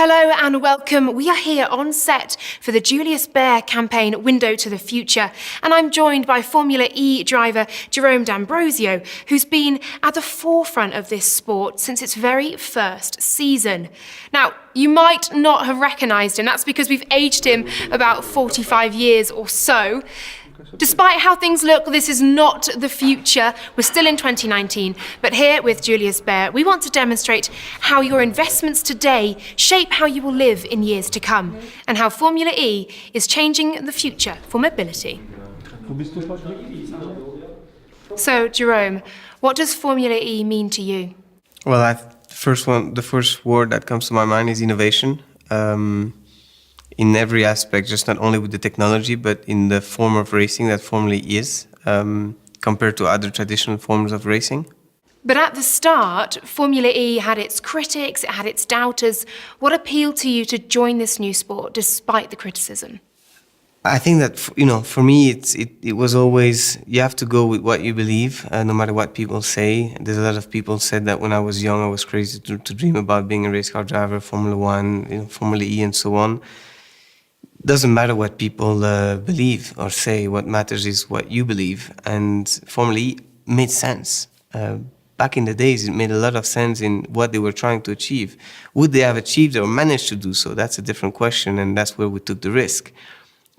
Hello and welcome. We are here on set for the Julius Baer campaign Window to the Future, and I'm joined by Formula E driver Jérôme D'Ambrosio, who's been at the forefront of this sport since its very first season. Now, you might not have recognised him. That's because we've aged him about 45 years or so. Despite how things look, this is not the future. We're still in 2019, but here with Julius Baer, we want to demonstrate how your investments today shape how you will live in years to come, and how Formula E is changing the future for mobility. So, Jérôme, what does Formula E mean to you? Well, the first word that comes to my mind is innovation. In every aspect, just not only with the technology, but in the form of racing that Formula E is, compared to other traditional forms of racing. But at the start, Formula E had its critics, it had its doubters. What appealed to you to join this new sport, despite the criticism? I think that, for me, it was always, you have to go with what you believe, no matter what people say. There's a lot of people said that when I was young, I was crazy to dream about being a race car driver, Formula One, Formula E, and so on. Doesn't matter what people believe or say. What matters is what you believe. And Formula E made sense. Back in the days, it made a lot of sense in what they were trying to achieve. Would they have achieved or managed to do so? That's a different question, and that's where we took the risk.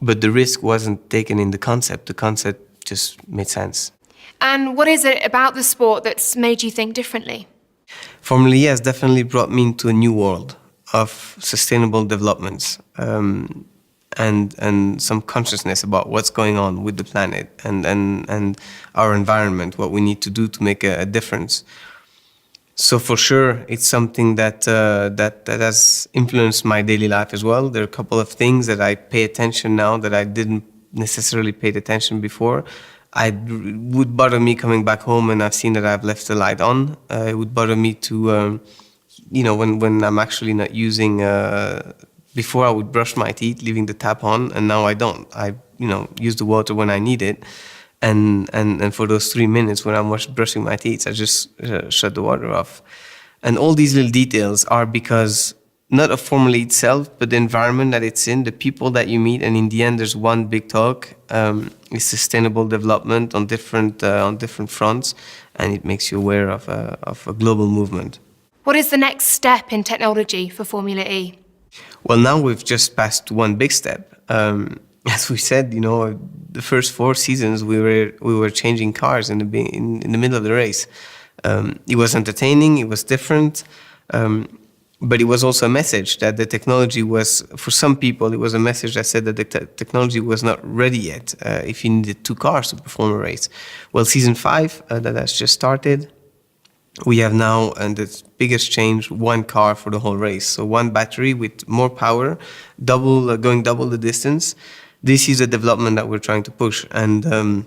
But the risk wasn't taken in the concept. The concept just made sense. And what is it about the sport that's made you think differently? Formula E has definitely brought me into a new world of sustainable developments. And some consciousness about what's going on with the planet and our environment, what we need to do to make a difference. So for sure, it's something that has influenced my daily life as well. There are a couple of things that I pay attention now that I didn't necessarily pay attention before. It would bother me coming back home and I've seen that I've left the light on. It would bother me to, when I'm actually not using. Before I would brush my teeth, leaving the tap on, and now I don't. I, use the water when I need it, and for those 3 minutes when I'm brushing my teeth, I just shut the water off. And all these little details are because not of Formula E itself, but the environment that it's in, the people that you meet, and in the end, there's one big talk: is sustainable development on different fronts, and it makes you aware of a global movement. What is the next step in technology for Formula E? Well, now we've just passed one big step. As we said, the first 4 seasons we were changing cars in the middle of the race. It was entertaining, it was different, but it was also a message that the technology was, for some people, it was a message that said that the technology was not ready yet. If you needed 2 cars to perform a race. Well, season 5 that has just started. We have now, and the biggest change, 1 car for the whole race. So 1 battery with more power, going double the distance. This is a development that we're trying to push. And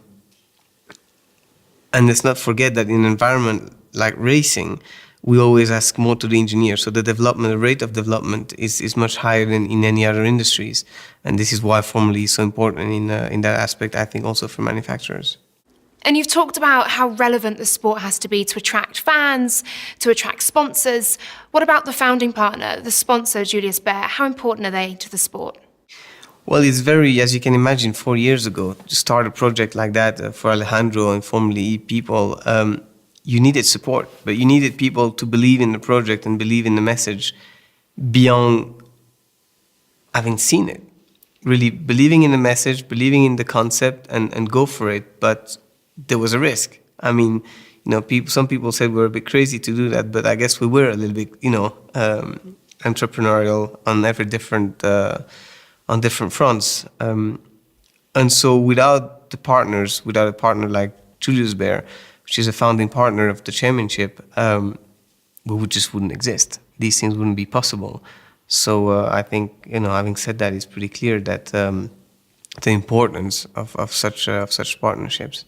let's not forget that in an environment like racing, we always ask more to the engineer. So the rate of development is much higher than in any other industries. And this is why Formula E is so important in that aspect, I think, also for manufacturers. And you've talked about how relevant the sport has to be to attract fans, to attract sponsors. What about the founding partner, the sponsor, Julius Baer? How important are they to the sport? Well, it's very, as you can imagine, 4 years ago, to start a project like that for Alejandro and Formula E people, you needed support, but you needed people to believe in the project and believe in the message beyond having seen it. Really believing in the message, believing in the concept and go for it, but there was a risk. I mean, some people said we're a bit crazy to do that, but I guess we were a little bit, entrepreneurial on different fronts. And so without a partner like Julius Baer, which is a founding partner of the championship, we just wouldn't exist. These things wouldn't be possible. So I think, having said that, it's pretty clear that the importance of such partnerships.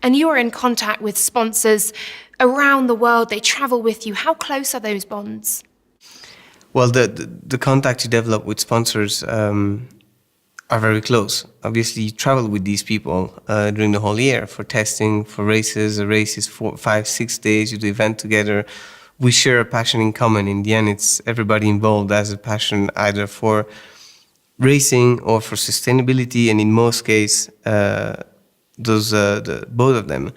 And you are in contact with sponsors around the world. They travel with you. How close are those bonds? Well, the contact you develop with sponsors are very close. Obviously, you travel with these people during the whole year for testing, for races. A race is 4, 5, 6 days. You do event together. we share a passion in common. In the end, it's everybody involved has a passion either for racing or for sustainability, and in most cases, both of them.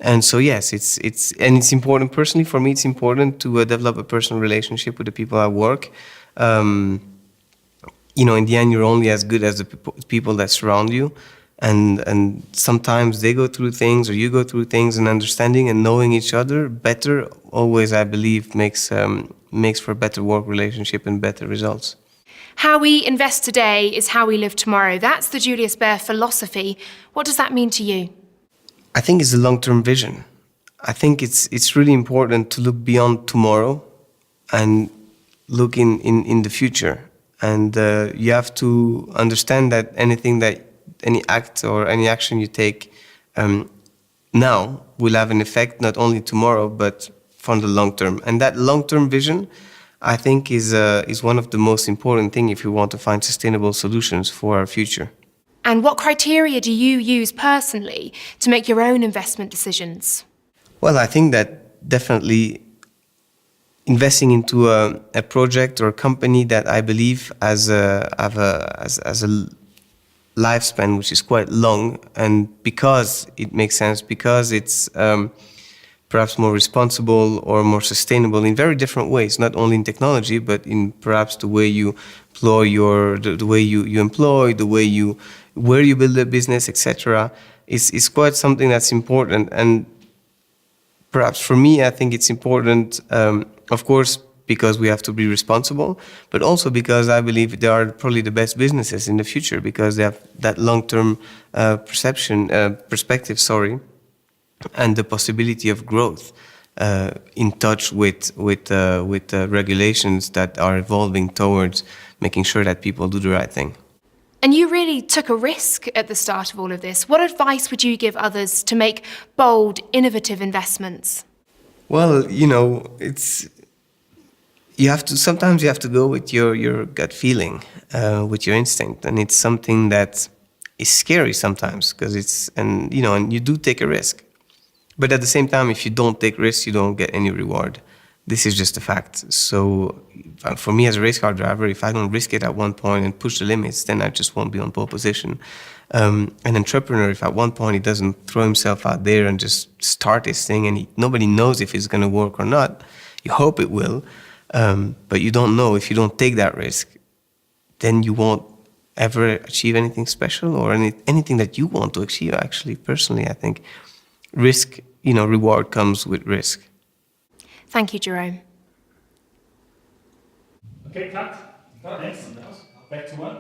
And so yes, it's important. Personally, for me, it's important to develop a personal relationship with the people I work. In the end, you're only as good as the people that surround you, and sometimes they go through things or you go through things, and understanding and knowing each other better always, I believe, makes for a better work relationship and better results. How we invest today is how we live tomorrow. That's the Julius Baer philosophy. What does that mean to you? I think it's a long-term vision. I think it's really important to look beyond tomorrow and look in the future. And you have to understand that any act or any action you take now will have an effect not only tomorrow but from the long term. And that long-term vision, I think, is one of the most important things if you want to find sustainable solutions for our future. And what criteria do you use personally to make your own investment decisions? Well, I think that definitely investing into a project or a company that I believe has a lifespan which is quite long, and because it makes sense, because it's perhaps more responsible or more sustainable in very different ways, not only in technology, but in perhaps the way you employ the way you employ, where you build a business, etc. is quite something that's important. And perhaps for me, I think it's important, of course, because we have to be responsible, but also because I believe they are probably the best businesses in the future, because they have that long-term perspective, and the possibility of growth, in touch with regulations that are evolving towards making sure that people do the right thing. And you really took a risk at the start of all of this. What advice would you give others to make bold, innovative investments? Well, sometimes you have to go with your gut feeling, with your instinct, and it's something that is scary sometimes because and you do take a risk. But at the same time, if you don't take risks, you don't get any reward. This is just a fact. So for me as a race car driver, if I don't risk it at one point and push the limits, then I just won't be on pole position. An entrepreneur, if at one point he doesn't throw himself out there and just start his thing, and nobody knows if it's going to work or not, you hope it will, but you don't know. If you don't take that risk, then you won't ever achieve anything special or anything that you want to achieve. Actually, personally, I think risk, reward comes with risk. Thank you, Jérôme. Okay, cut. Next. Back to one.